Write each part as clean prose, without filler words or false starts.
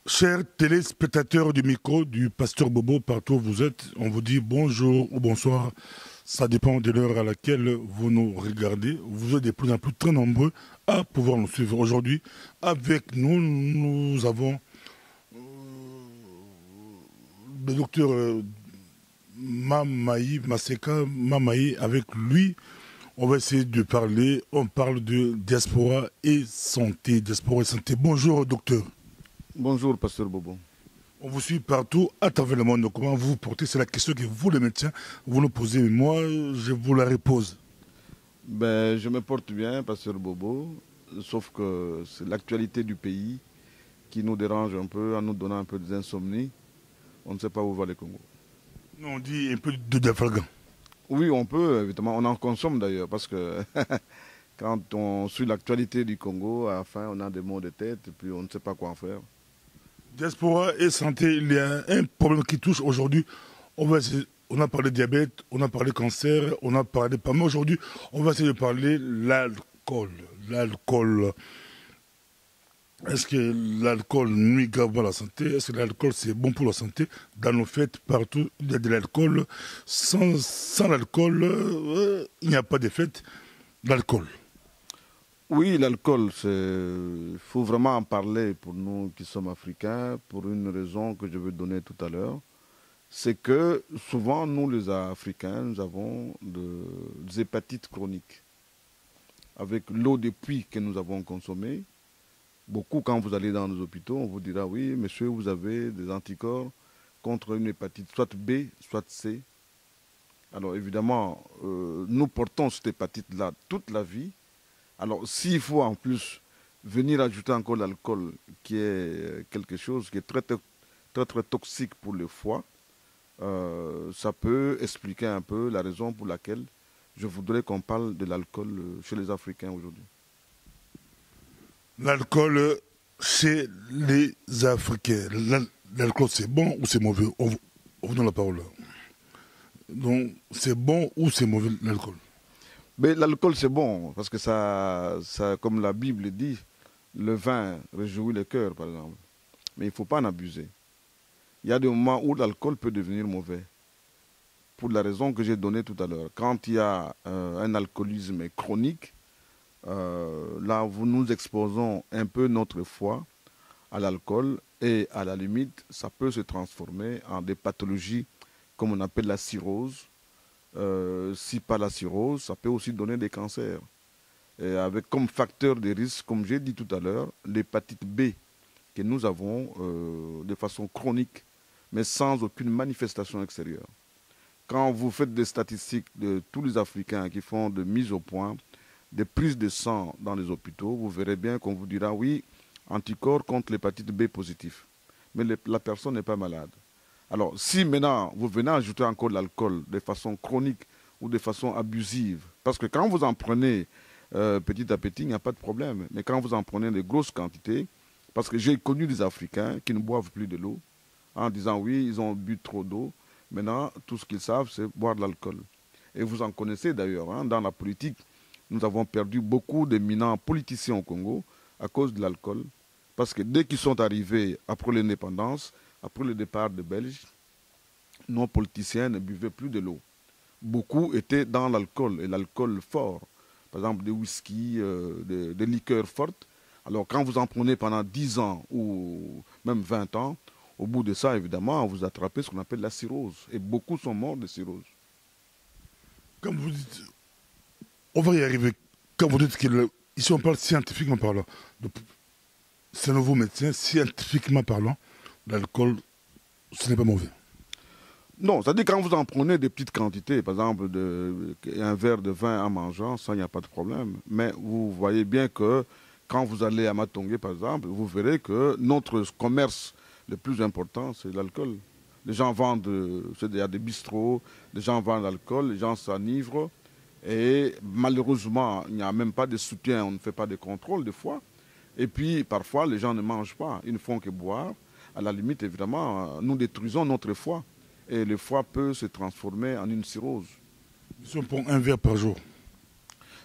Chers téléspectateurs du micro du Pasteur Bobo, partout où vous êtes, on vous dit bonjour ou bonsoir. Ça dépend de l'heure à laquelle vous nous regardez. Vous êtes de plus en plus très nombreux à pouvoir nous suivre. Aujourd'hui, avec nous, nous avons le docteur Mamaï, Maseka Mamaï. Avec lui, on va essayer de parler. On parle de diaspora et santé. Diaspora et santé. Bonjour, docteur. Bonjour, Pasteur Bobo. On vous suit partout à travers le monde. Comment vous vous portez? C'est la question que vous, les médecins, vous nous posez. Mais moi, je vous la repose. Je me porte bien, Pasteur Bobo, sauf que c'est l'actualité du pays qui nous dérange un peu en nous donnant un peu des insomnies. On ne sait pas où va le Congo. Nous, on dit un peu de diaphragme. Oui, on peut, évidemment. On en consomme d'ailleurs, parce que quand on suit l'actualité du Congo, à la fin, on a des maux de tête et puis on ne sait pas quoi en faire. Diaspora et santé, il y a un problème qui touche aujourd'hui. On a parlé diabète, on a parlé cancer, on a parlé pas mal. Aujourd'hui, on va essayer de parler l'alcool. L'alcool. Est-ce que l'alcool nuit gravement à la santé? Est-ce que l'alcool c'est bon pour la santé? Dans nos fêtes, partout, il y a de l'alcool. Sans l'alcool, il n'y a pas de fête. L'alcool. Oui, l'alcool, il faut vraiment en parler pour nous qui sommes africains, pour une raison que je vais donner tout à l'heure. C'est que souvent, nous les Africains, nous avons des hépatites chroniques. Avec l'eau de pluie que nous avons consommée, beaucoup, quand vous allez dans les hôpitaux, on vous dira, oui, monsieur, vous avez des anticorps contre une hépatite, soit B, soit C. Alors évidemment, nous portons cette hépatite-là toute la vie. Alors s'il faut en plus venir ajouter encore l'alcool, qui est quelque chose qui est très toxique pour le foie, ça peut expliquer un peu la raison pour laquelle je voudrais qu'on parle de l'alcool chez les Africains aujourd'hui. L'alcool chez les Africains. L'alcool c'est bon ou c'est mauvais? On vous donne la parole. Donc c'est bon ou c'est mauvais l'alcool? Mais l'alcool c'est bon, parce que comme la Bible dit, le vin réjouit le cœur par exemple. Mais il ne faut pas en abuser. Il y a des moments où l'alcool peut devenir mauvais. Pour la raison que j'ai donnée tout à l'heure. Quand il y a un alcoolisme chronique, là, nous exposons un peu notre foie à l'alcool et à la limite, ça peut se transformer en des pathologies comme on appelle la cirrhose. Si pas la cirrhose, ça peut aussi donner des cancers. Et avec comme facteur de risque, comme j'ai dit tout à l'heure, l'hépatite B que nous avons de façon chronique, mais sans aucune manifestation extérieure. Quand vous faites des statistiques de tous les Africains qui font de mise au point, des prises de sang dans les hôpitaux, vous verrez bien qu'on vous dira oui, anticorps contre l'hépatite B positif. Mais la personne n'est pas malade. Alors, si maintenant vous venez ajouter encore de l'alcool de façon chronique ou de façon abusive, parce que quand vous en prenez petit à petit, il n'y a pas de problème. Mais quand vous en prenez de grosses quantités, parce que j'ai connu des Africains qui ne boivent plus de l'eau, en disant oui, ils ont bu trop d'eau. Maintenant, tout ce qu'ils savent, c'est boire de l'alcool. Et vous en connaissez d'ailleurs, hein, dans la politique, nous avons perdu beaucoup d'éminents politiciens au Congo à cause de l'alcool. Parce que dès qu'ils sont arrivés après l'indépendance, après le départ des Belges, nos politiciens ne buvaient plus de l'eau. Beaucoup étaient dans l'alcool, et l'alcool fort. Par exemple, des whisky, des liqueurs fortes. Alors quand vous en prenez pendant 10 ans ou même 20 ans, au bout de ça, évidemment, vous attrapez ce qu'on appelle la cirrhose. Et beaucoup sont morts de cirrhose. Comme vous dites, on va y arriver. Quand vous dites ici on parle scientifiquement parlant, c'est nouveau médecin, scientifiquement parlant, l'alcool, ce n'est pas mauvais. Non, c'est-à-dire quand vous en prenez des petites quantités, par exemple un verre de vin en mangeant, ça, il n'y a pas de problème. Mais vous voyez bien que quand vous allez à Matongé, par exemple, vous verrez que notre commerce le plus important, c'est l'alcool. Les gens vendent, il y a des bistrots, les gens vendent l'alcool, les gens s'enivrent. Et malheureusement, il n'y a même pas de soutien, on ne fait pas de contrôle des fois. Et puis, parfois, les gens ne mangent pas, ils ne font que boire. À la limite, évidemment, nous détruisons notre foie. Et le foie peut se transformer en une cirrhose. Si on prend un verre par jour.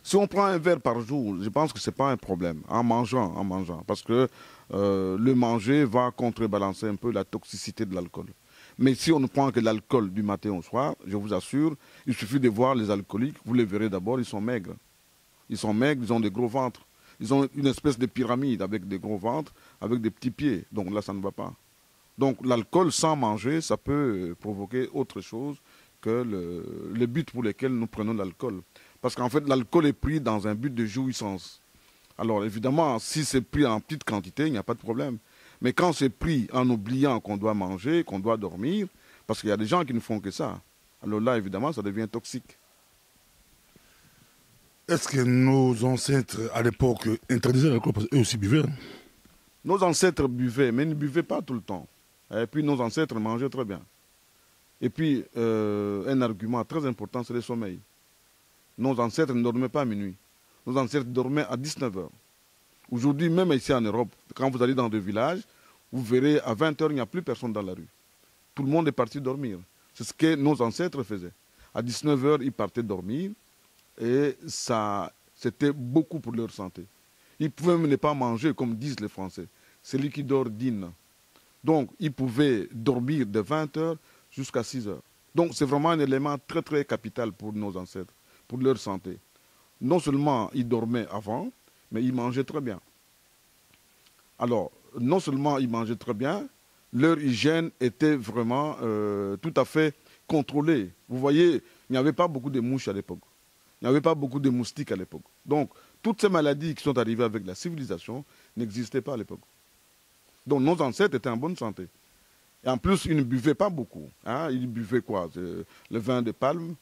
Si on prend un verre par jour, je pense que ce n'est pas un problème, en mangeant. Parce que le manger va contrebalancer un peu la toxicité de l'alcool. Mais si on ne prend que l'alcool du matin au soir, je vous assure, il suffit de voir les alcooliques, vous les verrez d'abord, ils sont maigres. Ils sont maigres, ils ont des gros ventres. Ils ont une espèce de pyramide avec des gros ventres, avec des petits pieds. Donc là, ça ne va pas. Donc l'alcool sans manger, ça peut provoquer autre chose que le but pour lequel nous prenons l'alcool. Parce qu'en fait, l'alcool est pris dans un but de jouissance. Alors évidemment, si c'est pris en petite quantité, il n'y a pas de problème. Mais quand c'est pris en oubliant qu'on doit manger, qu'on doit dormir, parce qu'il y a des gens qui ne font que ça, alors là, évidemment, ça devient toxique. Est-ce que nos ancêtres, à l'époque, interdisaient l'alcool parce qu'eux aussi buvaient? Nos ancêtres buvaient, mais ils ne buvaient pas tout le temps. Et puis nos ancêtres mangeaient très bien. Et puis, un argument très important, c'est le sommeil. Nos ancêtres ne dormaient pas à minuit. Nos ancêtres dormaient à 19 heures. Aujourd'hui, même ici en Europe, quand vous allez dans des villages, vous verrez à 20 heures, il n'y a plus personne dans la rue. Tout le monde est parti dormir. C'est ce que nos ancêtres faisaient. À 19 heures, ils partaient dormir et ça, c'était beaucoup pour leur santé. Ils pouvaient même ne pas manger, comme disent les Français. Celui qui dort dîne. Donc, ils pouvaient dormir de 20 heures jusqu'à 6 heures. Donc, c'est vraiment un élément très, très capital pour nos ancêtres, pour leur santé. Non seulement ils dormaient avant, mais ils mangeaient très bien. Alors, non seulement ils mangeaient très bien, leur hygiène était vraiment tout à fait contrôlée. Vous voyez, il n'y avait pas beaucoup de mouches à l'époque. Il n'y avait pas beaucoup de moustiques à l'époque. Donc, toutes ces maladies qui sont arrivées avec la civilisation n'existaient pas à l'époque. Donc, nos ancêtres étaient en bonne santé. Et en plus, ils ne buvaient pas beaucoup. Hein. Ils buvaient quoi? Le vin de palme,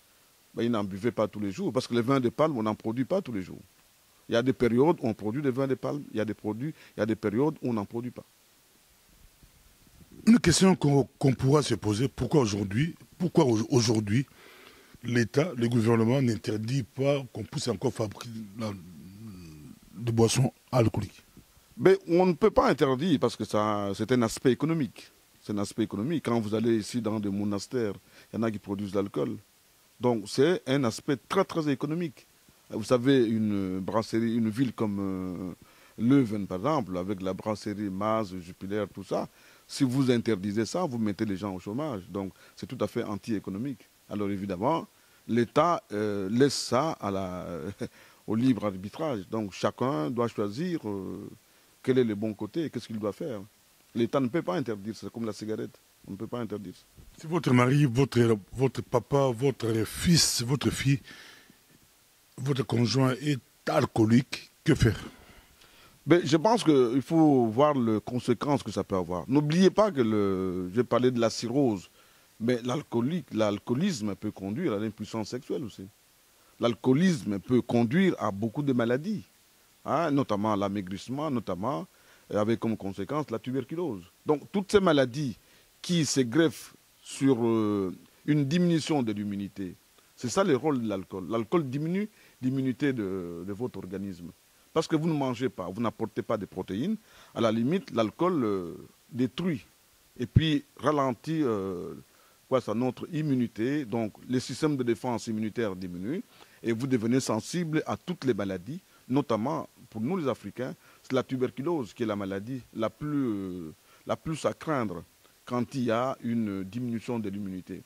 ben, ils n'en buvaient pas tous les jours. Parce que le vin de palme, on n'en produit pas tous les jours. Il y a des périodes où on produit des vins de palme, il y a des périodes où on n'en produit pas. Une question qu'on pourra se poser, pourquoi aujourd'hui l'État, le gouvernement n'interdit pas qu'on puisse encore fabriquer de boissons alcooliques? Mais on ne peut pas interdire parce que c'est un aspect économique. C'est un aspect économique. Quand vous allez ici dans des monastères, il y en a qui produisent de l'alcool. Donc c'est un aspect très très économique. Vous savez, une brasserie, une ville comme Leuven par exemple, avec la brasserie Maz, Jupiler, tout ça, si vous interdisez ça, vous mettez les gens au chômage. Donc c'est tout à fait anti-économique. Alors évidemment, l'État laisse ça au libre arbitrage. Donc chacun doit choisir quel est le bon côté et qu'est-ce qu'il doit faire. L'État ne peut pas interdire, c'est comme la cigarette. On ne peut pas interdire. Si votre mari, votre papa, votre fils, votre fille, votre conjoint est alcoolique, que faire? Mais je pense qu'il faut voir les conséquences que ça peut avoir. N'oubliez pas que j'ai parlé de la cirrhose, mais l'alcoolisme peut conduire à l'impuissance sexuelle aussi. L'alcoolisme peut conduire à beaucoup de maladies, hein, notamment l'amaigrissement, notamment avec comme conséquence la tuberculose. Donc toutes ces maladies qui se greffent sur une diminution de l'immunité, c'est ça le rôle de l'alcool. L'alcool diminue l'immunité de votre organisme. Parce que vous ne mangez pas, vous n'apportez pas de protéines, à la limite, l'alcool détruit et puis ralentit notre immunité. Donc, le système de défense immunitaire diminue et vous devenez sensible à toutes les maladies, notamment pour nous les Africains, c'est la tuberculose qui est la maladie la plus à craindre quand il y a une diminution de l'immunité.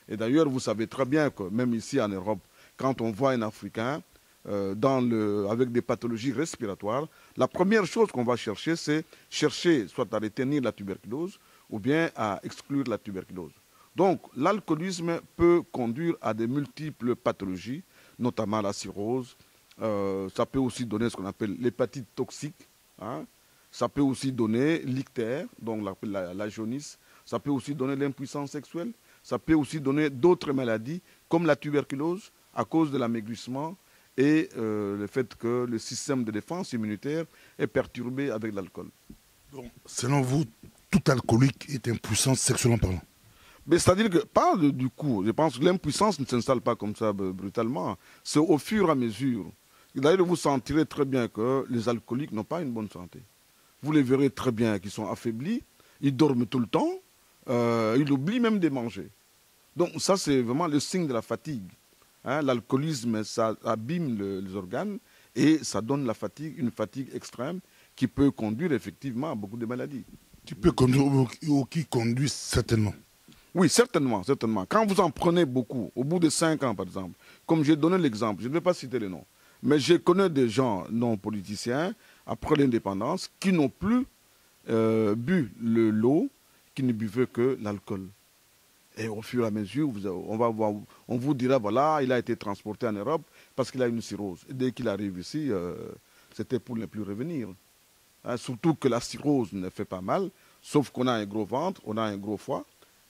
Et d'ailleurs, vous savez très bien que même ici en Europe, quand on voit un Africain avec des pathologies respiratoires, la première chose qu'on va chercher, c'est soit à retenir la tuberculose ou bien à exclure la tuberculose. Donc, l'alcoolisme peut conduire à de multiples pathologies, notamment la cirrhose. Ça peut aussi donner ce qu'on appelle l'hépatite toxique. Hein. Ça peut aussi donner l'ictère, donc la jaunisse. Ça peut aussi donner l'impuissance sexuelle. Ça peut aussi donner d'autres maladies, comme la tuberculose, à cause de l'amaigrissement et le fait que le système de défense immunitaire est perturbé avec l'alcool. Donc, selon vous, tout alcoolique est impuissant sexuellement parlant? C'est-à-dire que, pas du coup, je pense que l'impuissance ne s'installe pas comme ça brutalement. C'est au fur et à mesure. D'ailleurs, vous sentirez très bien que les alcooliques n'ont pas une bonne santé. Vous les verrez très bien qu'ils sont affaiblis, ils dorment tout le temps, ils oublient même de manger. Donc ça, c'est vraiment le signe de la fatigue. Hein, l'alcoolisme, ça abîme les organes et ça donne la fatigue, une fatigue extrême qui peut conduire effectivement à beaucoup de maladies. Qui peut conduire ou qui conduit certainement. Oui, certainement, certainement. Quand vous en prenez beaucoup, au bout de 5 ans par exemple, comme j'ai donné l'exemple, je ne vais pas citer les noms, mais je connais des gens non politiciens, après l'indépendance, qui n'ont plus bu l'eau, qui ne buvaient que l'alcool. Et au fur et à mesure, on vous dira, voilà, il a été transporté en Europe parce qu'il a une cirrhose. Et dès qu'il arrive ici, c'était pour ne plus revenir. Hein, surtout que la cirrhose ne fait pas mal, sauf qu'on a un gros ventre, on a un gros foie.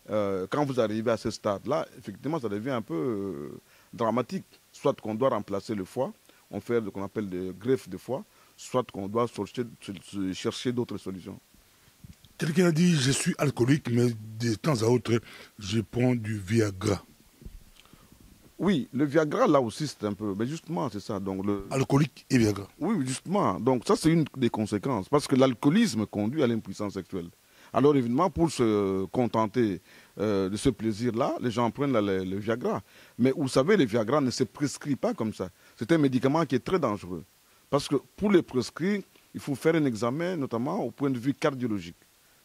Quand vous arrivez à ce stade-là, effectivement, ça devient un peu dramatique. Soit qu'on doit remplacer le foie, on fait ce qu'on appelle des greffes de foie, soit qu'on doit chercher d'autres solutions. Quelqu'un a dit, je suis alcoolique, mais de temps à autre, je prends du Viagra. Oui, le Viagra, là aussi, c'est un peu... Mais justement, c'est ça. Donc Alcoolique et Viagra. Oui, justement. Donc ça, c'est une des conséquences. Parce que l'alcoolisme conduit à l'impuissance sexuelle. Alors évidemment, pour se contenter de ce plaisir-là, les gens prennent le Viagra. Mais vous savez, le Viagra ne se prescrit pas comme ça. C'est un médicament qui est très dangereux. Parce que pour le prescrire, il faut faire un examen, notamment au point de vue cardiologique.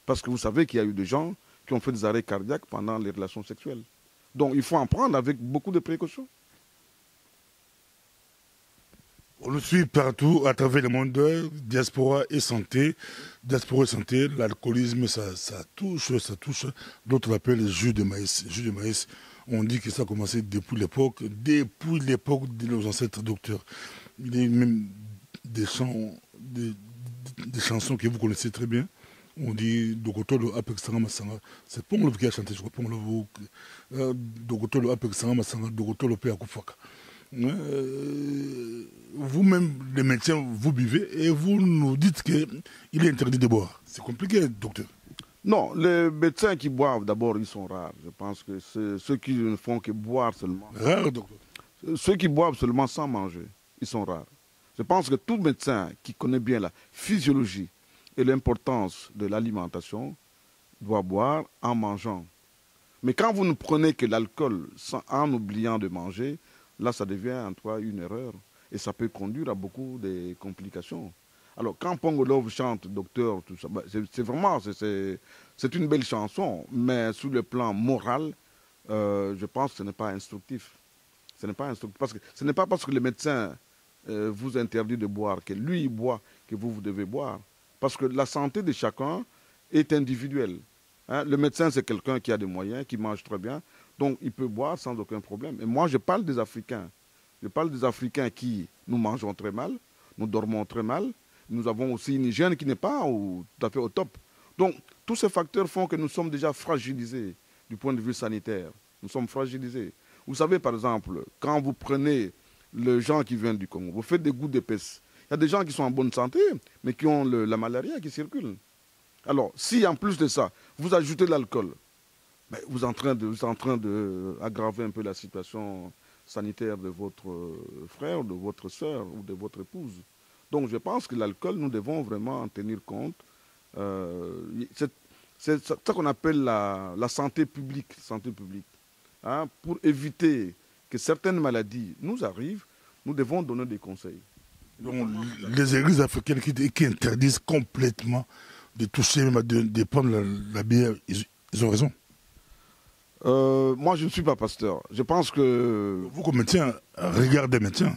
Parce que vous savez qu'il y a eu des gens qui ont fait des arrêts cardiaques pendant les relations sexuelles. Donc il faut en prendre avec beaucoup de précautions. On le suit partout à travers le monde, diaspora et santé. Diaspora et santé, l'alcoolisme, ça touche, ça touche. D'autres l'appellent le jus de maïs. Jus de maïs, on dit que ça a commencé depuis l'époque de nos ancêtres docteurs. Il y a même des chansons que vous connaissez très bien. On dit Dogotolo Apek Sanga Masanga. C'est Pongolo qui a chanté, je crois, Pongolo. Dogotolo Apek Sanga Masanga, Dogotolo Pe Akufaka. Vous-même, les médecins, vous buvez et vous nous dites qu'il est interdit de boire. C'est compliqué, docteur. Non, les médecins qui boivent, d'abord, ils sont rares. Je pense que ceux qui ne font que boire seulement. Rare, docteur. Ceux qui boivent seulement sans manger, ils sont rares. Je pense que tout médecin qui connaît bien la physiologie et l'importance de l'alimentation doit boire en mangeant. Mais quand vous ne prenez que l'alcool en oubliant de manger, là, ça devient en toi une erreur. Et ça peut conduire à beaucoup de complications. Alors, quand Pongolov chante Docteur, tout ça, c'est vraiment, c'est une belle chanson. Mais sur le plan moral, je pense que ce n'est pas instructif. Ce n'est pas instructif. Parce que ce n'est pas parce que le médecin vous interdit de boire, que lui, il boit, que vous devez boire. Parce que la santé de chacun est individuelle. Hein? Le médecin, c'est quelqu'un qui a des moyens, qui mange très bien. Donc, il peut boire sans aucun problème. Et moi, je parle des Africains. Je parle des Africains qui, nous mangeons très mal, nous dormons très mal. Nous avons aussi une hygiène qui n'est pas tout à fait au top. Donc, tous ces facteurs font que nous sommes déjà fragilisés du point de vue sanitaire. Nous sommes fragilisés. Vous savez, par exemple, quand vous prenez les gens qui viennent du Congo, vous faites des gouttes d'épaisse. Il y a des gens qui sont en bonne santé, mais qui ont la malaria qui circule. Alors, si en plus de ça, vous ajoutez l'alcool, vous êtes en train d'aggraver un peu la situation sanitaire de votre frère, de votre soeur ou de votre épouse. Donc je pense que l'alcool, nous devons vraiment en tenir compte. C'est ça qu'on appelle la santé publique. Santé publique. Hein, pour éviter que certaines maladies nous arrivent, nous devons donner des conseils. Donc, les églises africaines qui interdisent complètement de toucher, même de prendre la bière, ils ont raison. Moi, je ne suis pas pasteur. Je pense que... Vous, comme médecin, regardez médecin.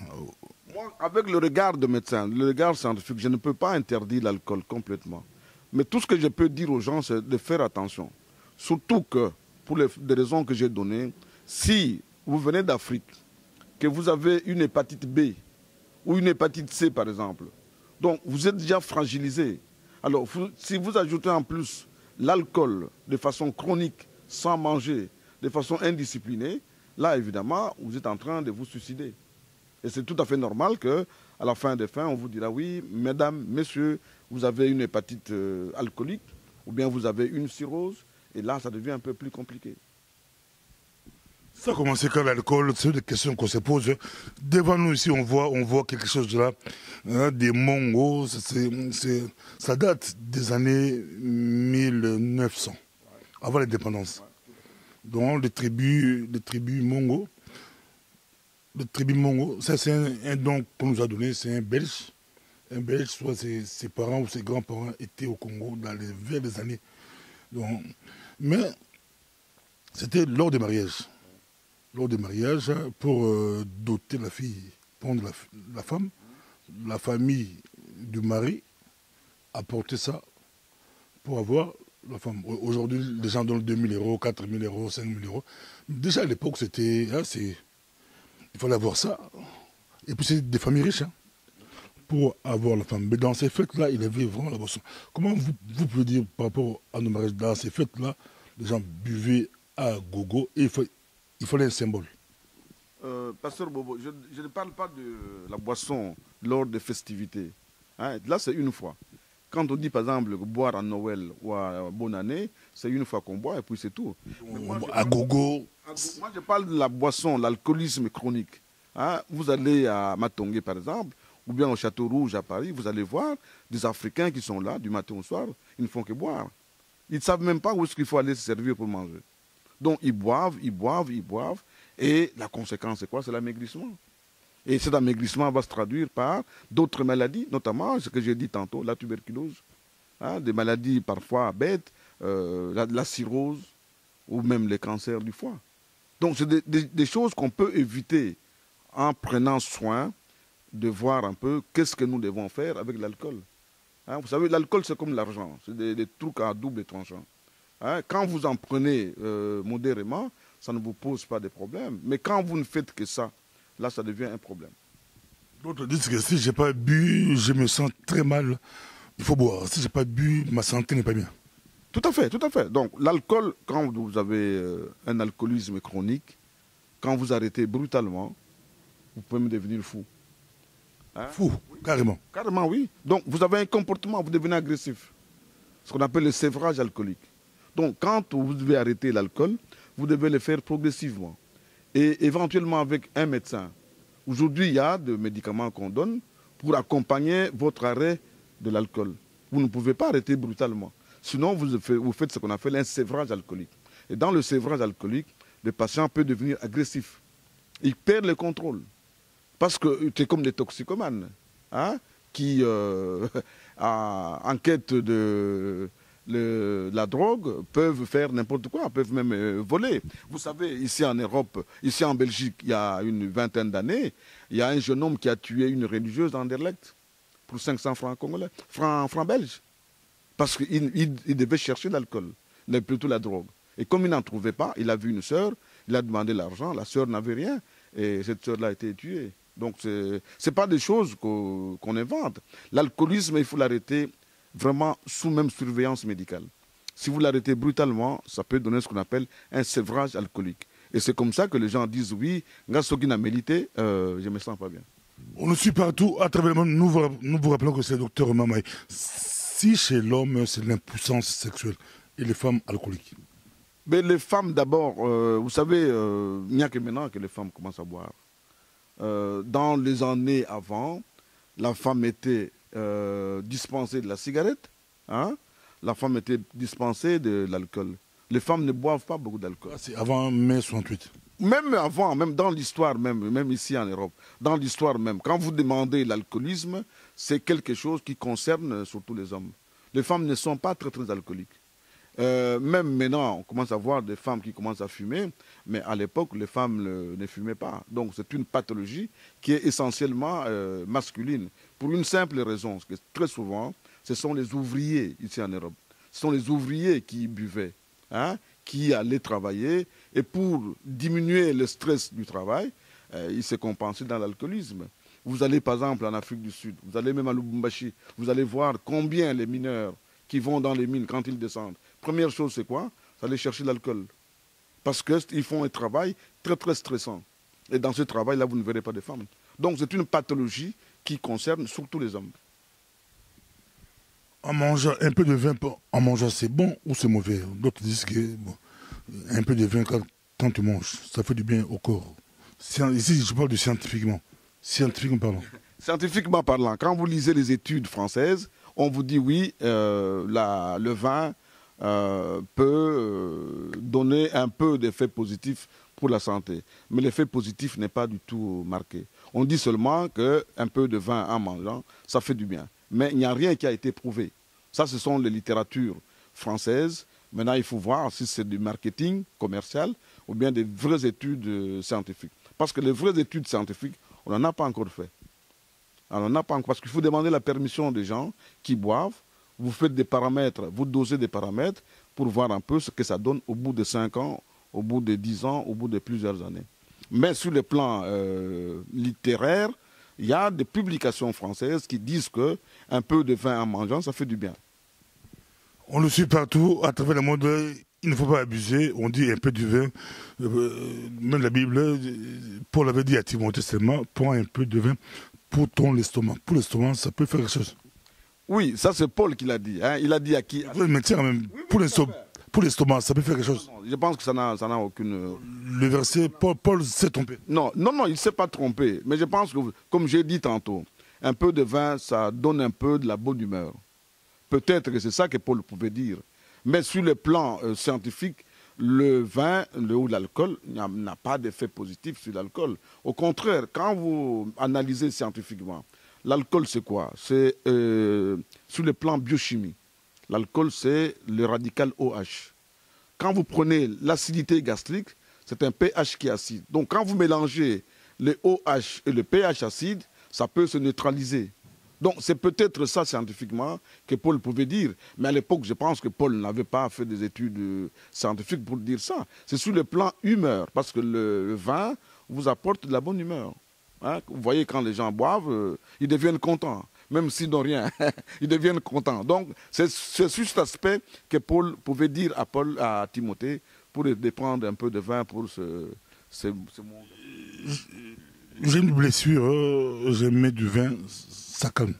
Moi, avec le regard de médecin, le regard scientifique, je ne peux pas interdire l'alcool complètement. Mais tout ce que je peux dire aux gens, c'est de faire attention. Surtout que, pour des raisons que j'ai données, si vous venez d'Afrique, que vous avez une hépatite B ou une hépatite C, par exemple, donc vous êtes déjà fragilisé. Alors, si vous ajoutez en plus l'alcool de façon chronique, sans manger, de façon indisciplinée, là, évidemment, vous êtes en train de vous suicider. Et c'est tout à fait normal qu'à la fin des fins, on vous dira, oui, mesdames, messieurs, vous avez une hépatite alcoolique, ou bien vous avez une cirrhose, et là, ça devient un peu plus compliqué. Ça a commencé quand l'alcool, c'est des questions qu'on se pose. Devant nous ici, on voit quelque chose de là, hein, des Mongos, ça date des années 1900, avant l'indépendance. Donc les tribus Mongos, le Tribimongo, ça c'est un don qu'on nous a donné, c'est un Belge. Un Belge, soit ses parents ou ses grands-parents étaient au Congo vers les années. Donc, mais c'était lors des mariages. Lors des mariages, pour doter la fille, prendre la femme, la famille du mari apportait ça pour avoir la femme. Aujourd'hui, les gens donnent 2 000 euros, 4 000 euros, 5 000 euros. Déjà à l'époque, c'était. Il fallait avoir ça. Et puis c'est des familles riches pour avoir la femme. Mais dans ces fêtes-là, il y avait vraiment la boisson. Comment vous pouvez dire par rapport à nos mariages, dans ces fêtes-là, les gens buvaient à gogo et il fallait un symbole. Pasteur Bobo, je ne parle pas de la boisson lors des festivités. Hein, là, c'est une fois. Quand on dit, par exemple, boire à Noël ou à Bonne Année, c'est une fois qu'on boit et puis c'est tout. À gogo. Moi, je parle de la boisson, l'alcoolisme chronique. Hein, vous allez à Matongé, par exemple, ou bien au Château Rouge à Paris, vous allez voir des Africains qui sont là du matin au soir, ils ne font que boire. Ils ne savent même pas où est-ce qu'il faut aller se servir pour manger. Donc, ils boivent, ils boivent, ils boivent. Et la conséquence, c'est quoi? C'est l'amaigrissement. Et cet amaigrissement va se traduire par d'autres maladies, notamment ce que j'ai dit tantôt, la tuberculose, hein, des maladies parfois bêtes, la cirrhose ou même les cancers du foie. Donc, c'est des choses qu'on peut éviter en prenant soin de voir un peu qu'est-ce que nous devons faire avec l'alcool. Hein, vous savez, l'alcool, c'est comme l'argent, c'est des trucs à double tranchant. Hein, quand vous en prenez modérément, ça ne vous pose pas de problème. Mais quand vous ne faites que ça, là, ça devient un problème. D'autres disent que si je n'ai pas bu, je me sens très mal. Il faut boire. Si je n'ai pas bu, ma santé n'est pas bien. Tout à fait, tout à fait. Donc, l'alcool, quand vous avez un alcoolisme chronique, quand vous arrêtez brutalement, vous pouvez me devenir fou. Hein? Fou, carrément. Carrément, oui. Donc, vous avez un comportement, vous devenez agressif. Ce qu'on appelle le sévrage alcoolique. Donc, quand vous devez arrêter l'alcool, vous devez le faire progressivement. Et éventuellement avec un médecin. Aujourd'hui, il y a des médicaments qu'on donne pour accompagner votre arrêt de l'alcool. Vous ne pouvez pas arrêter brutalement. Sinon, vous faites ce qu'on appelle un sévrage alcoolique. Et dans le sévrage alcoolique, le patient peut devenir agressif. Il perd le contrôle. Parce que c'est comme des toxicomanes, hein, qui, en quête de la drogue, peuvent faire n'importe quoi, peuvent même voler. Vous savez, ici en Europe, ici en Belgique, il y a une vingtaine d'années, il y a un jeune homme qui a tué une religieuse à Anderlecht pour 500 francs congolais, francs belges. Parce qu'il devait chercher l'alcool, mais plutôt la drogue. Et comme il n'en trouvait pas, il a vu une sœur, il a demandé l'argent, la sœur n'avait rien, et cette sœur-là a été tuée. Donc, ce n'est pas des choses qu'on invente. L'alcoolisme, il faut l'arrêter vraiment sous même surveillance médicale. Si vous l'arrêtez brutalement, ça peut donner ce qu'on appelle un sévrage alcoolique. Et c'est comme ça que les gens disent, oui, Ngasogi n'a mérité, je ne me sens pas bien. On nous suit partout à travers le monde. Nous vous rappelons que c'est le docteur Mamaye. Si chez l'homme, c'est l'impuissance sexuelle et les femmes alcooliques. Mais les femmes, d'abord, vous savez, il n'y a que maintenant que les femmes commencent à boire. Dans les années avant, la femme était dispensée de la cigarette, hein? La femme était dispensée de l'alcool. Les femmes ne boivent pas beaucoup d'alcool. C'est avant mai 68. Même avant, même dans l'histoire, même ici en Europe, dans l'histoire même, quand vous demandez l'alcoolisme, c'est quelque chose qui concerne surtout les hommes. Les femmes ne sont pas très, très alcooliques. Même maintenant, on commence à voir des femmes qui commencent à fumer, mais à l'époque, les femmes ne fumaient pas. Donc c'est une pathologie qui est essentiellement masculine, pour une simple raison, parce que très souvent, ce sont les ouvriers ici en Europe. Ce sont les ouvriers qui buvaient, hein, qui allaient travailler, et pour diminuer le stress du travail, ils se compensaient dans l'alcoolisme. Vous allez par exemple en Afrique du Sud, vous allez même à Lubumbashi, vous allez voir combien les mineurs qui vont dans les mines quand ils descendent. Première chose, c'est quoi? C'est aller chercher l'alcool. Parce qu'ils font un travail très, très stressant. Et dans ce travail-là, vous ne verrez pas de femmes. Donc, c'est une pathologie qui concerne surtout les hommes. En mangeant un peu de vin, en mangeant, c'est bon ou c'est mauvais? D'autres disent que bon, un peu de vin, quand tu manges, ça fait du bien au corps. Ici, je parle de scientifiquement. Scientifiquement parlant. Scientifiquement parlant, quand vous lisez les études françaises, on vous dit oui, le vin peut donner un peu d'effet positif pour la santé. Mais l'effet positif n'est pas du tout marqué. On dit seulement qu'un peu de vin en mangeant, ça fait du bien. Mais il n'y a rien qui a été prouvé. Ça, ce sont les littératures françaises. Maintenant, il faut voir si c'est du marketing commercial ou bien des vraies études scientifiques. Parce que les vraies études scientifiques, on n'en a pas encore fait. On n'en a pas encore. Parce qu'il faut demander la permission des gens qui boivent. Vous faites des paramètres, vous dosez des paramètres pour voir un peu ce que ça donne au bout de 5 ans, au bout de 10 ans, au bout de plusieurs années. Mais sur le plan littéraire, il y a des publications françaises qui disent qu'un peu de vin en mangeant, ça fait du bien. On le suit partout, à travers le monde. Il ne faut pas abuser. On dit un peu du vin. Même la Bible, Paul avait dit à Timothée seulement, prends un peu de vin pour ton estomac. Pour l'estomac, ça peut faire quelque chose. Oui, ça c'est Paul qui l'a dit. Hein. Il a dit à qui? Mais tiens, même, pour l'estomac, ça peut faire quelque chose. Je pense que ça n'a aucune... Le verset, Paul s'est trompé. Non, il ne s'est pas trompé. Mais je pense que, comme j'ai dit tantôt, un peu de vin, ça donne un peu de la bonne humeur. Peut-être que c'est ça que Paul pouvait dire. Mais sur le plan scientifique, le vin ou l'alcool n'a pas d'effet positif sur l'alcool. Au contraire, quand vous analysez scientifiquement, l'alcool c'est quoi? C'est sur le plan biochimie. L'alcool c'est le radical OH. Quand vous prenez l'acidité gastrique, c'est un pH qui est acide. Donc quand vous mélangez le OH et le pH acide, ça peut se neutraliser. Donc c'est peut-être ça scientifiquement que Paul pouvait dire. Mais à l'époque, je pense que Paul n'avait pas fait des études scientifiques pour dire ça. C'est sur le plan humeur, parce que le vin vous apporte de la bonne humeur. Hein? Vous voyez, quand les gens boivent, ils deviennent contents. Même s'ils n'ont rien, ils deviennent contents. Donc c'est sur cet aspect que Paul pouvait dire à Timothée pour prendre un peu de vin pour ce monde. J'ai une blessure, je mets du vin, ça calme.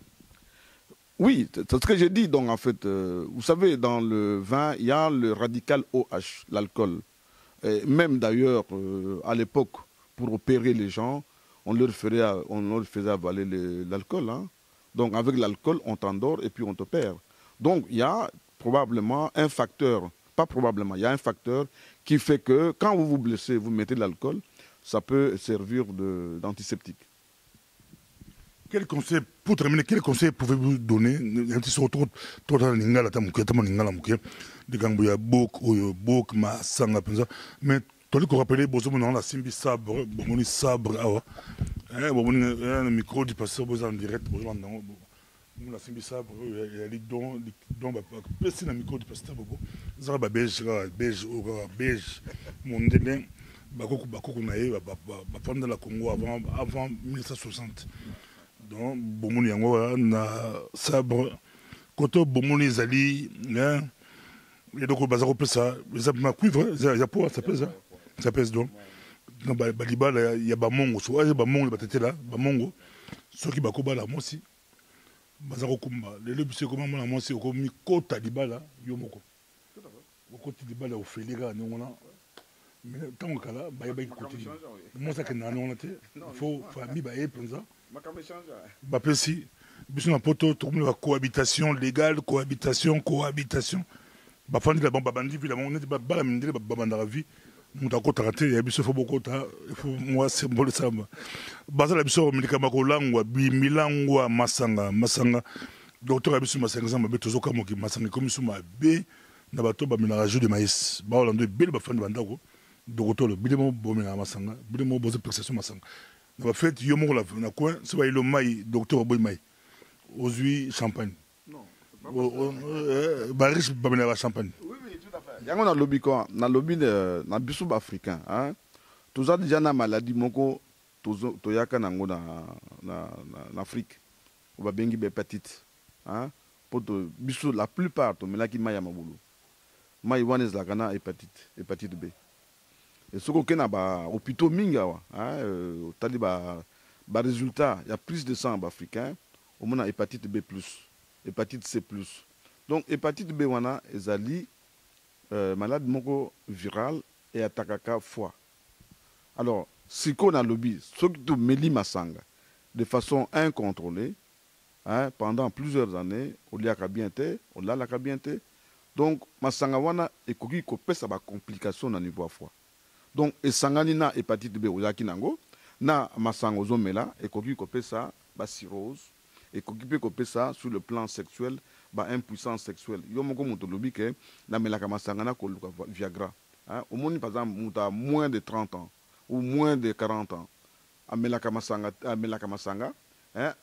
Oui, c'est ce que j'ai dit. Donc, en fait, vous savez, dans le vin, il y a le radical OH, l'alcool. Même d'ailleurs, à l'époque, pour opérer les gens, on leur faisait avaler l'alcool. Hein. Donc, avec l'alcool, on t'endort et puis on te perd. Donc, il y a probablement un facteur, pas probablement, il y a un facteur qui fait que quand vous vous blessez, vous mettez de l'alcool, ça peut servir d'antiseptique. Quel conseil, pour terminer, quel conseil pouvez-vous donner? Un petit surtout, tout le lingala tamuke, tamu lingala muke, de gambuya bok, ma sanga penza. Mais tu as rappelé, bozo mon la simbi sabre, bomoni sabre, awa. Bomoni un micro du passeur, bozo en direct, bozo l'andango. La simbi sabre, il y a les dons, bah, pesé na micro du passeur, bobo. Zara ba beige, mon délai. Bakoko nae, bah, pendant la Congo avant 1960. Donc, bomoni yango na sabre. Koto bomoni zali, hein. Et donc, bazaro pesa, ça ma cuivre, ça pèse donc. Dans Baliba, il y a Bamongo, soit il y a Bamongo, il y a Bamongo, ceux qui bakoba la mosi, bazaro kumba. Les lobes, c'est comment la mosi, au komi kota libala, yomoko. Au côté libala, au fait les gars, nous on a. Mais tant qu'on a, bah il continue. Moi, ça que nous on a été, il faut famille, bah il pense ça. Bah si, bisous na poto, tout le monde cohabitation légale, cohabitation. Bah fandi la bombe bandi, puis la monnaie, bah la mine, bah bandara vie. Mon d'accord traité, il y a bisous faut beaucoup ta, il faut moi symbole ça. Bah ça la bisous milika makolangwa, bi milangwa masanga. Docteur abisu masanga ça m'a beto zoka moki masanga comme sous ma b na bato ba mina jeu de maïs. Bah on doit belle ba fandi bandako. Docteur le bilemo bomina masanga, bilemo boze perception masanga. Na fait yomo la na coin, c'est pas il mai docteur boy mai. Ozui champagne. Non. Bah riche ba mina champagne. Oui, tout à fait. Yango na lobby quoi, na lobby na bisu africain, hein. Tous a déjà na maladie moko to yaka nango na Afrique. On va bengi hépatite, hein. Pour bisu la plupart to melaki maya mabulu. Mai wana la kana hépatite B. Et ce qu'on a ba hôpitaux minga hein tali ba résultat, il y a plus de sang africain, au moins hépatite B+, hépatite C+. Donc hépatite B wana ezali malade moko viral et attaquaka foie. Alors, si qu'on a lobby, ce qui meli masanga de façon incontrôlée, hein, pendant plusieurs années, on l'a bien été, on l'a bien été. Donc masanga wana ekoki ko pesa ba complication au niveau foie. Donc, et sangani na hépatite B ozaki nango, na masanga ozomela, et koki kopé ça, cirrhose, et koki pe kopé ça sur le plan sexuel, impuissance sexuelle. Yo moko motolobi ke na melaka masanga na koluka Viagra. Au monde, par exemple, muta moins de 30 ans ou moins de 40 ans, amelaka masanga,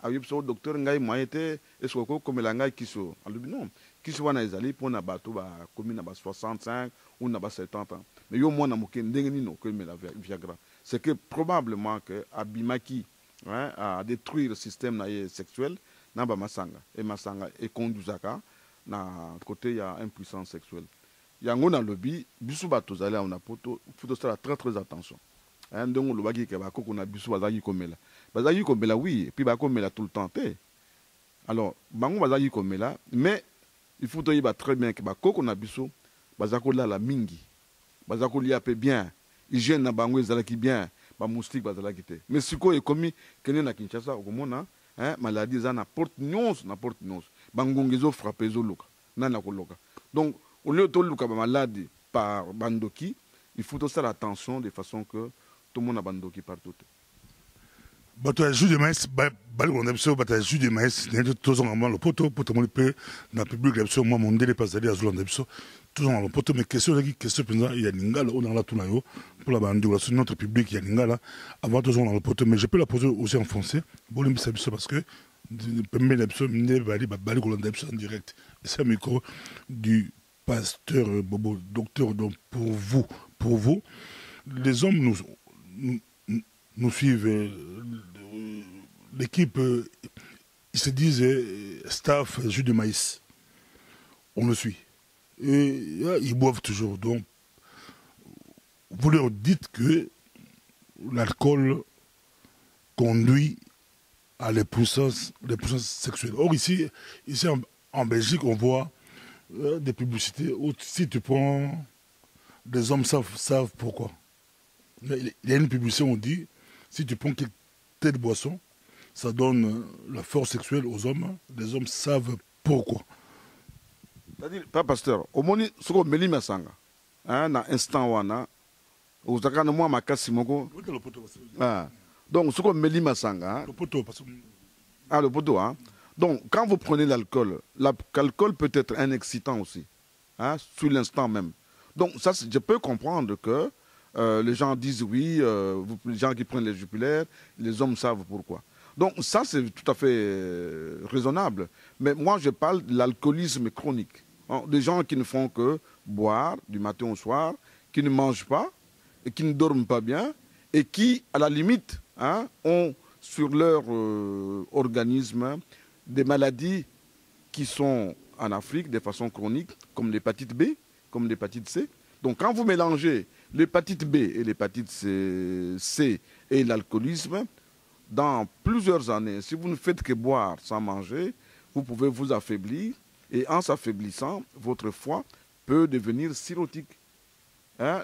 ayebso docteur ngai moyete est-ce que komela ngai kiso. Alobi non, kiso wana ezali pona bato ba komi na ba 65 ou na ba 70 ans. Mais yo mona moke ndenge nino komela Viagra. C'est que probablement que abimaki à détruire le système sexuel na ba masanga et conduisaka na côté il y a impuissance sexuelle. Yango na lobby bisu bato zali on a poto faut faire très très attention. Donc le bagi ke ba koko na bisu bazaki komela. Bazaki komela oui et puis ba komela tout le temps té. Alors bango bazaki komela mais il faut toyeba très bien que ba koko na bisu bazako la mingi. Bazako lia pe bien. Hygiène na bango ezalaki bien. Ba moustique bazalaki té. Mais siko e komi kene na Kinshasa okomona maladie za na porte nyonso. Bangongezo frappé zo luka. Nana koloka. Donc au lieu de luka ba maladie par bandoki, il faut aussi faire attention de façon que tout le monde a bandoki partout. Bato ya jus de maïs bali ko ndebso bato ya jus de maïs ne to zonga mo le poto mo pe na public lebso mo mondele pasali azula ndebso to zonga le poto mais question penza ya lingala on a la tuna yo pour la bande sur notre public ya lingala avant to zonga le poto mais je peux la poser aussi en français bolim biso parce que pembe lebso ne bali ko ndebso en direct c'est un micro du pasteur Bobo docteur. Donc pour vous les hommes nous suivent, l'équipe, ils se disent staff jus de maïs. On le suit. Et ils boivent toujours. Donc, vous leur dites que l'alcool conduit à l'impuissance sexuelle. Or, ici en Belgique, on voit des publicités où si tu prends, les hommes savent pourquoi. Il y a une publicité où on dit si tu prends telle boisson, ça donne la force sexuelle aux hommes. Les hommes savent pourquoi. C'est-à-dire, pas pasteur, au moins, ce qu'on me dit, masanga, na instant wana, au zakana moi makasi moko. Donc, ce qu'on me dit, masanga. Le poteau, parce que. Le poteau, hein. Donc, quand vous prenez l'alcool, l'alcool peut être un excitant aussi, sur l'instant même. Donc, ça, je peux comprendre que les gens disent oui, les gens qui prennent les jupulaires, les hommes savent pourquoi. Donc ça, c'est tout à fait raisonnable. Mais moi, je parle de l'alcoolisme chronique. Des gens qui ne font que boire du matin au soir, qui ne mangent pas, et qui ne dorment pas bien, et qui, à la limite, ont sur leur organisme des maladies qui sont en Afrique de façon chronique, comme l'hépatite B, comme l'hépatite C. Donc quand vous mélangez l'hépatite B et l'hépatite C et l'alcoolisme, dans plusieurs années, si vous ne faites que boire sans manger, vous pouvez vous affaiblir et en s'affaiblissant, votre foie peut devenir cirrhotique.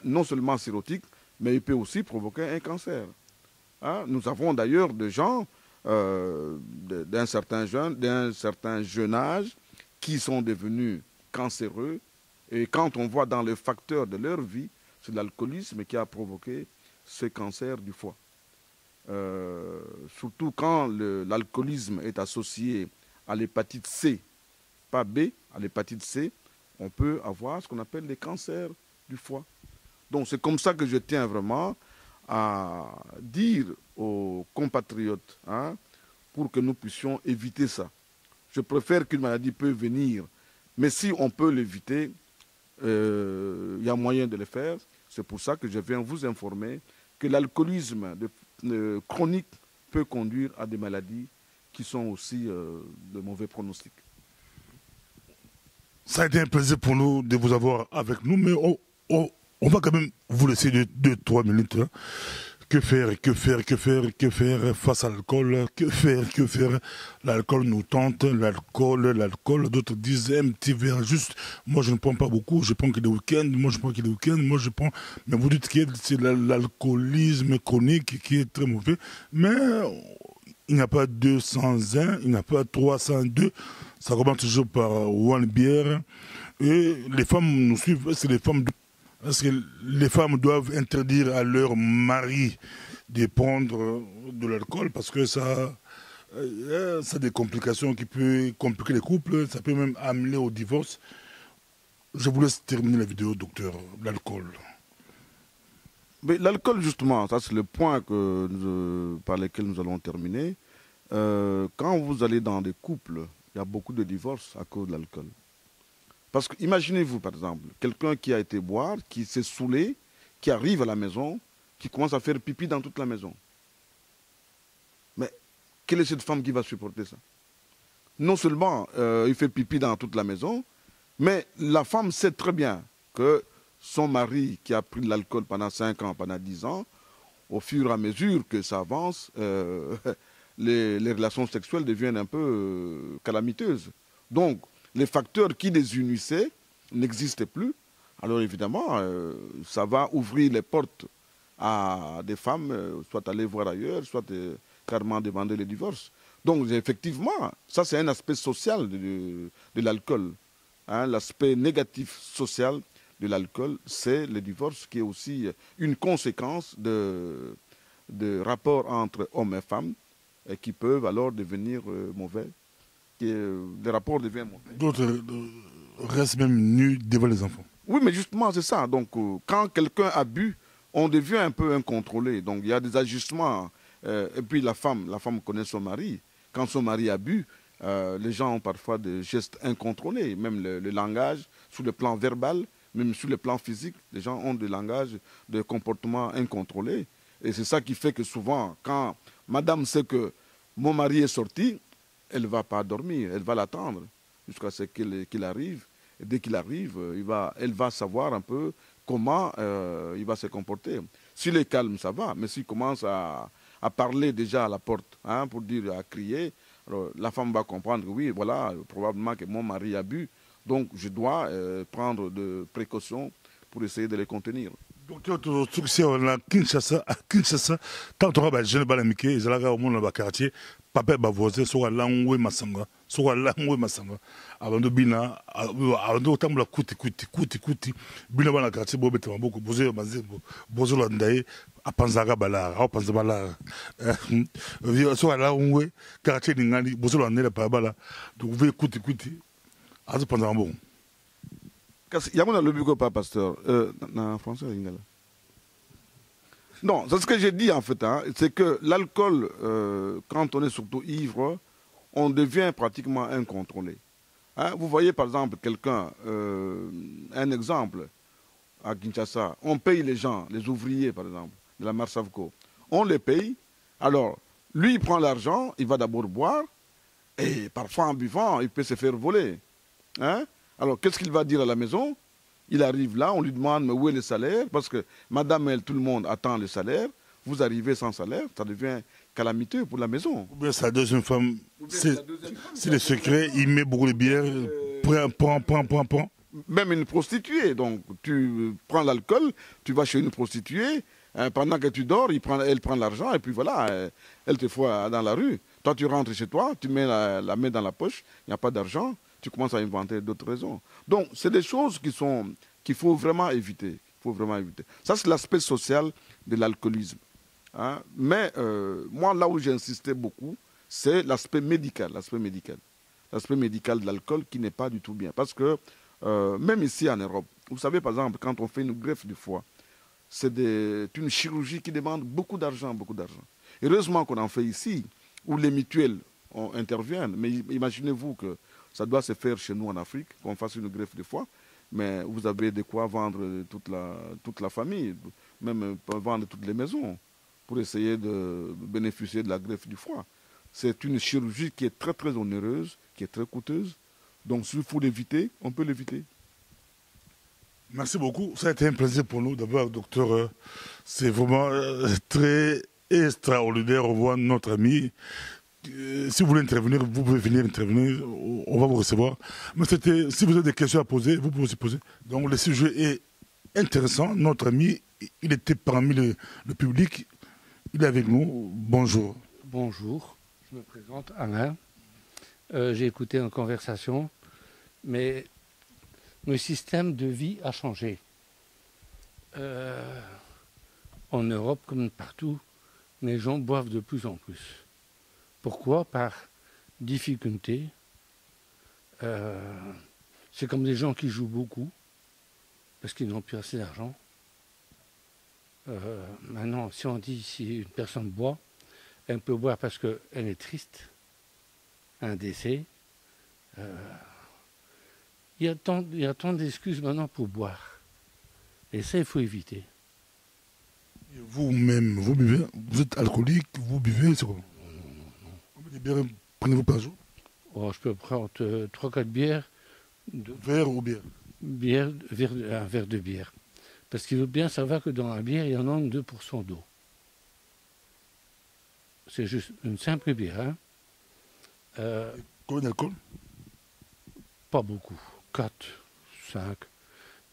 Non seulement cirrhotique, mais il peut aussi provoquer un cancer. Nous avons d'ailleurs des gens d'un certain jeune âge qui sont devenus cancéreux. Et quand on voit dans les facteurs de leur vie, c'est l'alcoolisme qui a provoqué ce cancer du foie. Surtout quand l'alcoolisme est associé à l'hépatite C, pas B, à l'hépatite C, on peut avoir ce qu'on appelle les cancers du foie. Donc c'est comme ça que je tiens vraiment à dire aux compatriotes, pour que nous puissions éviter ça. Je préfère qu'une maladie peut venir, mais si on peut l'éviter, il y a moyen de le faire. C'est pour ça que je viens vous informer que l'alcoolisme chronique peut conduire à des maladies qui sont aussi de mauvais pronostics. Ça a été un plaisir pour nous de vous avoir avec nous, mais on va quand même vous laisser 2-3 minutes. Que faire face à l'alcool? Que faire? L'alcool nous tente, l'alcool. D'autres disent un petit verre juste. Moi, je ne prends pas beaucoup, je prends que des week-ends. Mais vous dites que c'est l'alcoolisme chronique qui est très mauvais. Mais il n'y a pas 201, il n'y a pas 302. Ça commence toujours par one bière. Et les femmes nous suivent, c'est les femmes Est-ce que les femmes doivent interdire à leur mari de prendre de l'alcool parce que ça a des complications qui peuvent compliquer les couples, ça peut même amener au divorce. Je vous laisse terminer la vidéo, docteur. L'alcool. Mais l'alcool, justement, ça c'est le point par lequel nous allons terminer. Quand vous allez dans des couples, il y a beaucoup de divorces à cause de l'alcool. Parce que imaginez-vous, par exemple, quelqu'un qui a été boire, qui s'est saoulé, qui arrive à la maison, qui commence à faire pipi dans toute la maison. Mais quelle est cette femme qui va supporter ça? Non seulement il fait pipi dans toute la maison, mais la femme sait très bien que son mari qui a pris de l'alcool pendant 5 ans, pendant 10 ans, au fur et à mesure que ça avance, les relations sexuelles deviennent un peu calamiteuses. Donc, les facteurs qui les unissaient n'existent plus. Alors évidemment, ça va ouvrir les portes à des femmes, soit aller voir ailleurs, soit carrément demander le divorce. Donc effectivement, ça c'est un aspect social de l'alcool. Hein, l'aspect négatif social de l'alcool, c'est le divorce qui est aussi une conséquence de rapports entre hommes et femmes et qui peuvent alors devenir mauvais. Les rapports deviennent mauvais. D'autres restent même nus devant les enfants. Oui, mais justement, c'est ça. Donc, quand quelqu'un a bu, on devient un peu incontrôlé. Donc, il y a des ajustements. Et puis, la femme connaît son mari. Quand son mari a bu, les gens ont parfois des gestes incontrôlés. Même le langage, sur le plan verbal, même sur le plan physique, les gens ont des langages, des comportements incontrôlés. Et c'est ça qui fait que souvent, quand madame sait que mon mari est sorti, elle ne va pas dormir, elle va l'attendre jusqu'à ce qu'il arrive. Et dès qu'il arrive, elle va savoir un peu comment il va se comporter. S'il est calme, ça va, mais s'il commence à parler déjà à la porte, hein, pour dire, à crier, alors la femme va comprendre que oui, voilà, probablement que mon mari a bu, donc je dois prendre des précautions pour essayer de les contenir. Donc, si on a Kinshasa, tant qu'on a jeune balamike, ils allaient au monde dans le quartier, papa va voisin, soit l'angoué masanga, avant de bina, avant de tambla kuti, bina dans le quartier, bobe te maboko, bozo landaye, à panzaga balara, à panzabala, soit l'angoué, quartier n'ingani, bozo landaye la parabala, donc vous kuti, à ce panzabon. Il y a un lobby pas, pasteur, en français, non, c'est ce que j'ai dit en fait, hein, c'est que l'alcool, quand on est surtout ivre, on devient pratiquement incontrôlé. Hein, vous voyez par exemple quelqu'un, un exemple, à Kinshasa, on paye les gens, les ouvriers par exemple, de la Marsavco, on les paye, alors lui il prend l'argent, il va d'abord boire, et parfois en buvant, il peut se faire voler. Hein? Alors, qu'est-ce qu'il va dire à la maison? Il arrive là, on lui demande, mais où est le salaire? Parce que madame, elle, tout le monde attend le salaire. Vous arrivez sans salaire, ça devient calamiteux pour la maison. Ou bien sa deuxième femme, c'est le secret, il met beaucoup de bière, prend. Même une prostituée, donc tu prends l'alcool, tu vas chez une prostituée, pendant que tu dors, elle prend l'argent, et puis voilà, elle te fout dans la rue. Toi, tu rentres chez toi, tu mets la main dans la poche, il n'y a pas d'argent. Tu commences à inventer d'autres raisons. Donc, c'est des choses qu'il faut vraiment éviter. Ça, c'est l'aspect social de l'alcoolisme. Hein? Mais moi, là où j'insistais beaucoup, c'est l'aspect médical. L'aspect médical de l'alcool qui n'est pas du tout bien. Parce que même ici en Europe, vous savez, par exemple, quand on fait une greffe du foie, c'est une chirurgie qui demande beaucoup d'argent. Heureusement qu'on en fait ici, où les mutuelles interviennent. Mais imaginez-vous que ça doit se faire chez nous en Afrique, qu'on fasse une greffe de foie, mais vous avez de quoi vendre toute la famille, même vendre toutes les maisons, pour essayer de bénéficier de la greffe du foie. C'est une chirurgie qui est très très onéreuse, qui est très coûteuse. Donc s'il faut l'éviter, on peut l'éviter. Merci beaucoup. Ça a été un plaisir pour nous. D'abord, docteur, c'est vraiment très extraordinaire de revoir notre ami. Si vous voulez intervenir, vous pouvez venir intervenir, on va vous recevoir. Mais si vous avez des questions à poser, vous pouvez aussi poser. Donc le sujet est intéressant. Notre ami, il était parmi le public, il est avec nous. Bonjour. Bonjour, je me présente Alain. J'ai écouté une conversation, mais le système de vie a changé. En Europe, comme partout, les gens boivent de plus en plus. Pourquoi? Par difficulté. C'est comme des gens qui jouent beaucoup, parce qu'ils n'ont plus assez d'argent. Maintenant, si on dit si une personne boit, elle peut boire parce qu'elle est triste, un décès. Il y a tant d'excuses maintenant pour boire. Et ça, il faut éviter. Et vous-même, vous buvez, vous êtes alcoolique, vous buvez, c'est quoi? Combien de bières prenez-vous par jour? Oh, je peux prendre 3-4 bières, Verre ou bière? un verre de bière. Parce qu'il faut bien savoir que dans la bière, il y en a 2% d'eau. C'est juste une simple bière. Hein. Combien d'alcool? Pas beaucoup. 4, 5.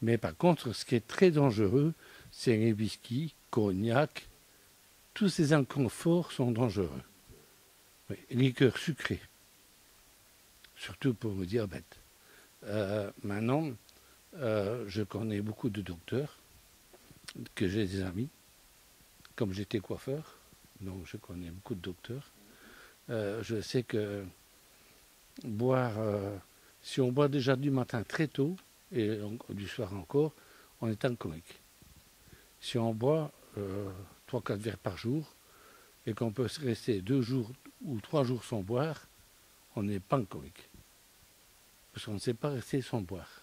Mais par contre, ce qui est très dangereux, c'est les whisky, cognac. Tous ces alcools forts sont dangereux. Oui, liqueurs sucrées. Surtout pour le diabète. Maintenant, je connais beaucoup de docteurs, que j'ai des amis, comme j'étais coiffeur, donc je connais beaucoup de docteurs. Je sais que boire, si on boit déjà du matin très tôt, et du soir encore, on est alcoolique. Si on boit 3-4 verres par jour, et qu'on peut rester 2 jours ou 3 jours sans boire, on n'est pas alcoolique. Parce qu'on ne sait pas rester sans boire.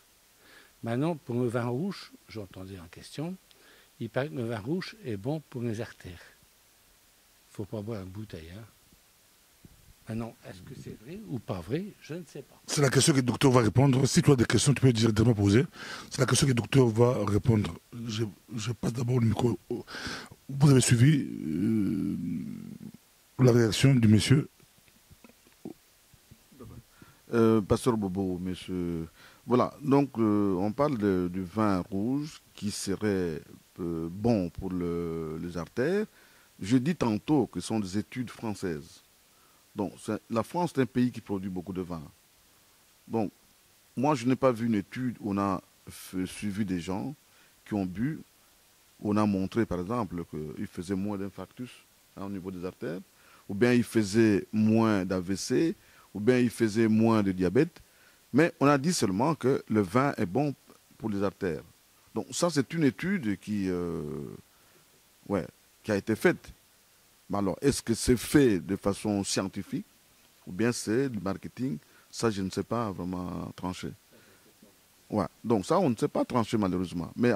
Maintenant, pour le vin rouge, j'entendais en question, il paraît que le vin rouge est bon pour les artères. Il ne faut pas boire une bouteille. Hein. Maintenant, est-ce que c'est vrai ou pas vrai? Je ne sais pas. C'est la question que le docteur va répondre. Si tu as des questions, tu peux directement poser. C'est la question que le docteur va répondre. Je passe d'abord le micro. Vous avez suivi la réaction du monsieur? Pasteur Bobo, monsieur. Voilà, donc on parle du vin rouge qui serait bon pour les artères. Je dis tantôt que ce sont des études françaises. Donc la France est un pays qui produit beaucoup de vin. Donc moi je n'ai pas vu une étude où on a suivi des gens qui ont bu. On a montré par exemple qu'ils faisaient moins d'infarctus au niveau des artères, ou bien ils faisaient moins d'AVC, ou bien ils faisaient moins de diabète. Mais on a dit seulement que le vin est bon pour les artères. Donc ça, c'est une étude qui a été faite. Mais alors, est-ce que c'est fait de façon scientifique ou bien c'est du marketing? Ça, je ne sais pas vraiment trancher. Ouais. Donc ça, on ne sait pas trancher malheureusement. Mais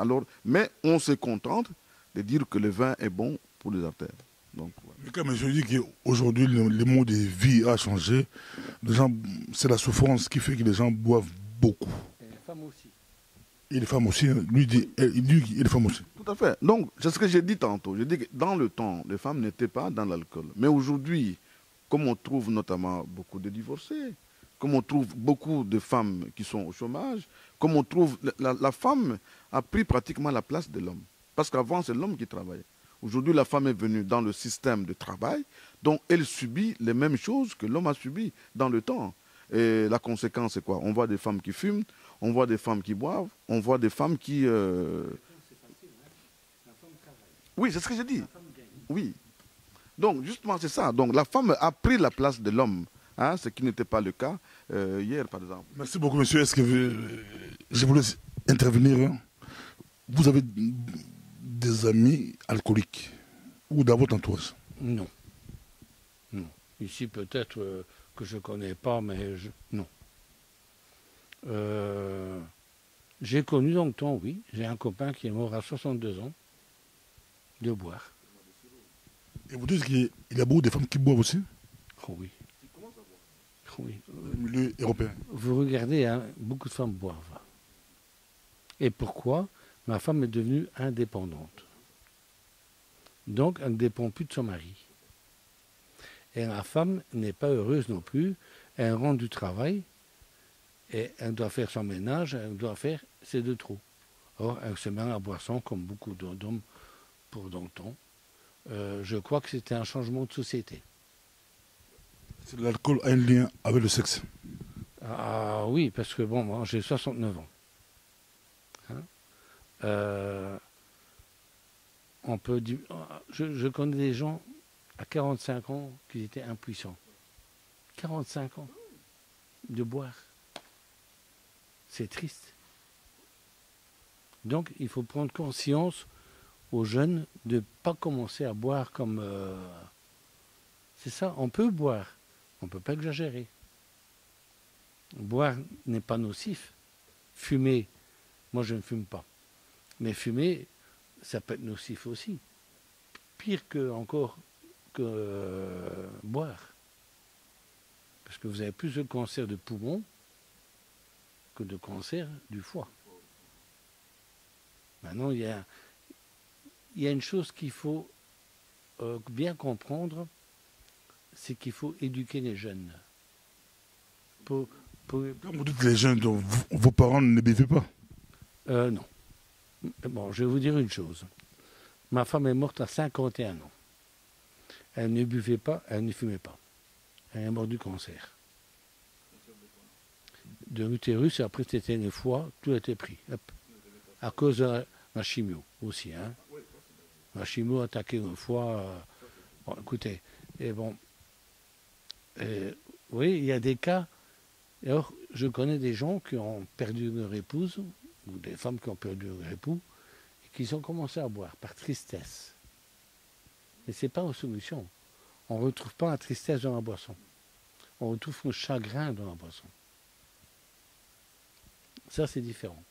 on se contente de dire que le vin est bon pour les artères. Donc, ouais. Mais quand je dis qu'aujourd'hui, le mode de vie a changé. C'est la souffrance qui fait que les gens boivent beaucoup. Et les femmes aussi. Et les femmes aussi, hein. Il dit et les femmes aussi. Tout à fait. Donc, c'est ce que j'ai dit tantôt. J'ai dit que dans le temps, les femmes n'étaient pas dans l'alcool. Mais aujourd'hui, comme on trouve notamment beaucoup de divorcés, comme on trouve beaucoup de femmes qui sont au chômage, comme on trouve... La femme a pris pratiquement la place de l'homme. Parce qu'avant, c'est l'homme qui travaillait. Aujourd'hui, la femme est venue dans le système de travail, donc elle subit les mêmes choses que l'homme a subi dans le temps. Et la conséquence, c'est quoi? On voit des femmes qui fument, on voit des femmes qui boivent, on voit des femmes qui... Oui, c'est ce que j'ai dit. Oui. Donc, justement, c'est ça. Donc, la femme a pris la place de l'homme, hein, ce qui n'était pas le cas hier, par exemple. Merci beaucoup, monsieur. Est-ce que je voulais intervenir? Hein? Vous avez des amis alcooliques ou dans votre entourage? Non. Non. Ici, peut-être que je ne connais pas, mais non. J'ai connu dans le temps, oui. J'ai un copain qui est mort à 62 ans de boire. Et vous dites qu'il y a beaucoup de femmes qui boivent aussi? Oh oui. Oui. Dans le milieu européen. Vous regardez, hein, beaucoup de femmes boivent. Et pourquoi? Ma femme est devenue indépendante. Donc, elle ne dépend plus de son mari. Et la femme n'est pas heureuse non plus. Elle rentre du travail et elle doit faire son ménage, elle doit faire c'est de trop. Or, elle se met à la boisson comme beaucoup d'hommes pour dans le temps. Je crois que c'était un changement de société. L'alcool a un lien avec le sexe. Ah oui, parce que bon, moi j'ai 69 ans. Hein on peut dire, je connais des gens à 45 ans qui étaient impuissants. 45 ans de boire. C'est triste. Donc, il faut prendre conscience aux jeunes de ne pas commencer à boire comme... c'est ça, on peut boire, on ne peut pas exagérer. Boire n'est pas nocif. Fumer, moi je ne fume pas. Mais fumer, ça peut être nocif aussi. Pire encore que boire. Parce que vous avez plus de cancer de poumon que de cancer du foie. Maintenant, il y a une chose qu'il faut bien comprendre, c'est qu'il faut éduquer les jeunes. Quand vous dites les jeunes, donc, vos parents ne buvaient pas? Non. Bon, je vais vous dire une chose. Ma femme est morte à 51 ans. Elle ne buvait pas, elle ne fumait pas. Elle est morte du cancer. De l'utérus, et après c'était le foie, tout a été pris. Hop. À cause de la chimio aussi. Hein. La chimio a attaqué le foie. Bon, écoutez, et bon. Oui, il y a des cas. Alors, je connais des gens qui ont perdu leur épouse, ou des femmes qui ont perdu leur époux, et qui ont commencé à boire par tristesse. Mais ce n'est pas une solution. On ne retrouve pas la tristesse dans la boisson. On retrouve le chagrin dans la boisson. Ça, c'est différent.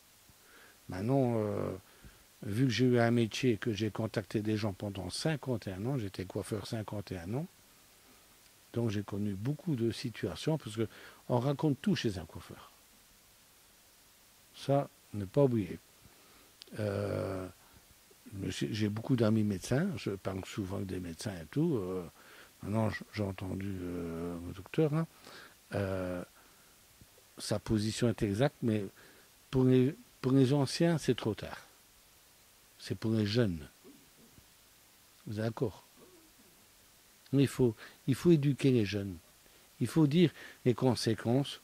Maintenant, vu que j'ai eu un métier, que j'ai contacté des gens pendant 51 ans, j'étais coiffeur 51 ans, donc j'ai connu beaucoup de situations, parce qu'on raconte tout chez un coiffeur. Ça, ne pas oublier. J'ai beaucoup d'amis médecins, je parle souvent avec des médecins et tout. Maintenant, j'ai entendu le docteur. Hein. Sa position est exacte, mais pour les anciens, c'est trop tard. C'est pour les jeunes. Vous êtes d'accord? Il faut éduquer les jeunes. Il faut dire les conséquences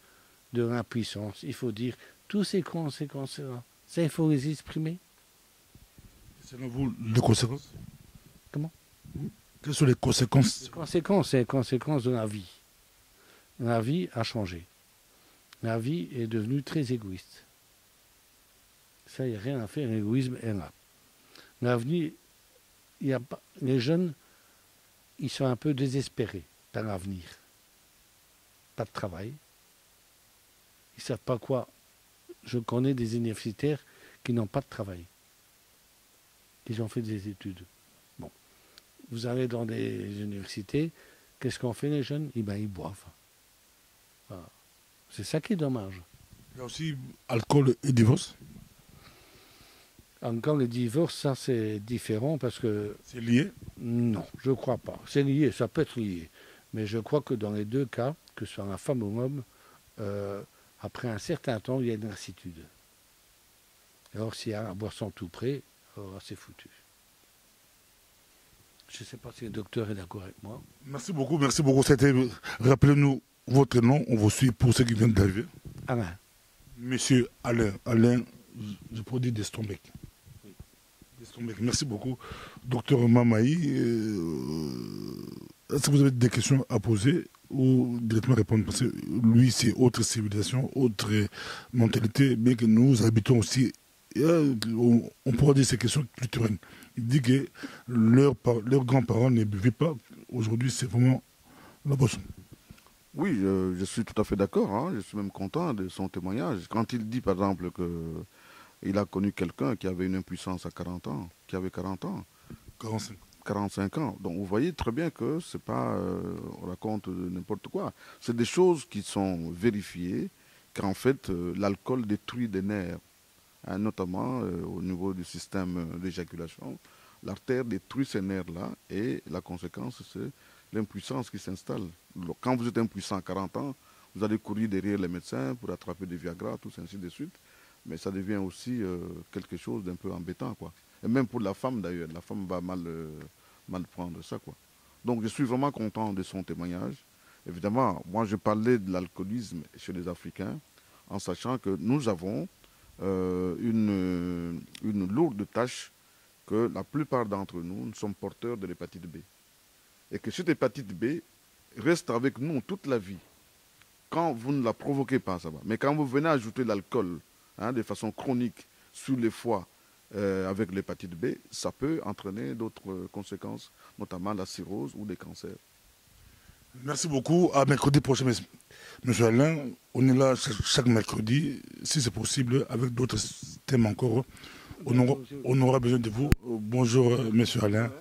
de l'impuissance. Il faut dire toutes ces conséquences-là. Ça, il faut les exprimer. Selon vous, les conséquences? Comment? Quelles sont les conséquences? Les conséquences, c'est les conséquences de la vie. La vie a changé. La vie est devenue très égoïste. Ça, il n'y a rien à faire, l'égoïsme est là. L'avenir, il y a pas, les jeunes, ils sont un peu désespérés par l'avenir. Pas de travail. Ils ne savent pas quoi. Je connais des universitaires qui n'ont pas de travail. Ils ont fait des études. Bon. Vous allez dans des universités, qu'est-ce qu'ont fait les jeunes? Eh bien, ils boivent. Voilà. C'est ça qui est dommage. Il y a aussi alcool et divorce. Encore le divorce, ça c'est différent parce que... C'est lié? Non, je ne crois pas. C'est lié, ça peut être lié. Mais je crois que dans les deux cas, que ce soit la femme ou l'homme, après un certain temps, il y a une lassitude. Alors s'il y a la boisson tout près, alors c'est foutu. Je ne sais pas si le docteur est d'accord avec moi. Merci beaucoup, merci beaucoup. Rappelez-nous votre nom, on vous suit pour ceux qui viennent d'arriver. Alain. Monsieur Alain, je pourrais dire d'Estombec. Oui. D'Estombec. Merci beaucoup. Docteur Mamaï, est-ce que vous avez des questions à poser ou directement répondre? Parce que lui, c'est autre civilisation, autre mentalité, bien que nous habitons aussi, on pourrait dire ces questions culturelles. Il dit que leurs grands-parents ne buvaient pas. Aujourd'hui, c'est vraiment la boisson. Oui, je suis tout à fait d'accord. Hein. Je suis même content de son témoignage. Quand il dit, par exemple, qu'il a connu quelqu'un qui avait une impuissance à 40 ans, qui avait 40 ans. 45 ans. Donc vous voyez très bien que c'est pas, on raconte n'importe quoi. C'est des choses qui sont vérifiées, qu'en fait, l'alcool détruit des nerfs, hein, notamment au niveau du système d'éjaculation. L'artère détruit ces nerfs-là et la conséquence, c'est l'impuissance qui s'installe. Quand vous êtes impuissant à 40 ans, vous allez courir derrière les médecins pour attraper des Viagra, tout ainsi de suite. Mais ça devient aussi quelque chose d'un peu embêtant, quoi. Et même pour la femme, d'ailleurs. La femme va mal prendre ça, quoi. Donc, je suis vraiment content de son témoignage. Évidemment, moi, je parlais de l'alcoolisme chez les Africains, en sachant que nous avons une lourde tâche que la plupart d'entre nous, nous sommes porteurs de l'hépatite B. Et que cette hépatite B reste avec nous toute la vie. Quand vous ne la provoquez pas, ça va. Mais quand vous venez ajouter l'alcool de façon chronique sur les foies avec l'hépatite B, ça peut entraîner d'autres conséquences, notamment la cirrhose ou des cancers. Merci beaucoup. À mercredi prochain, monsieur Alain. On est là chaque mercredi, si c'est possible, avec d'autres thèmes encore. On aura besoin de vous. Bonjour, monsieur Alain.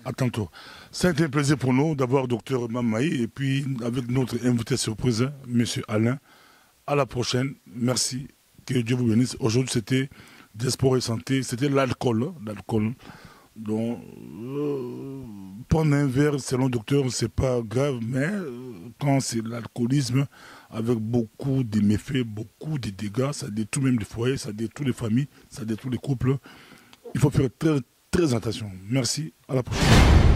À tantôt. Ça a été un plaisir pour nous d'avoir docteur Mamaï et puis avec notre invité surprise, monsieur Alain. À la prochaine. Merci. Que Dieu vous bénisse. Aujourd'hui, c'était des sports et santé. C'était l'alcool. Donc, prendre un verre, selon le docteur, c'est pas grave, mais quand c'est l'alcoolisme, avec beaucoup de méfaits, beaucoup de dégâts, ça détruit même les foyers, ça détruit les familles, ça détruit les couples. Il faut faire très, très attention. Merci, à la prochaine.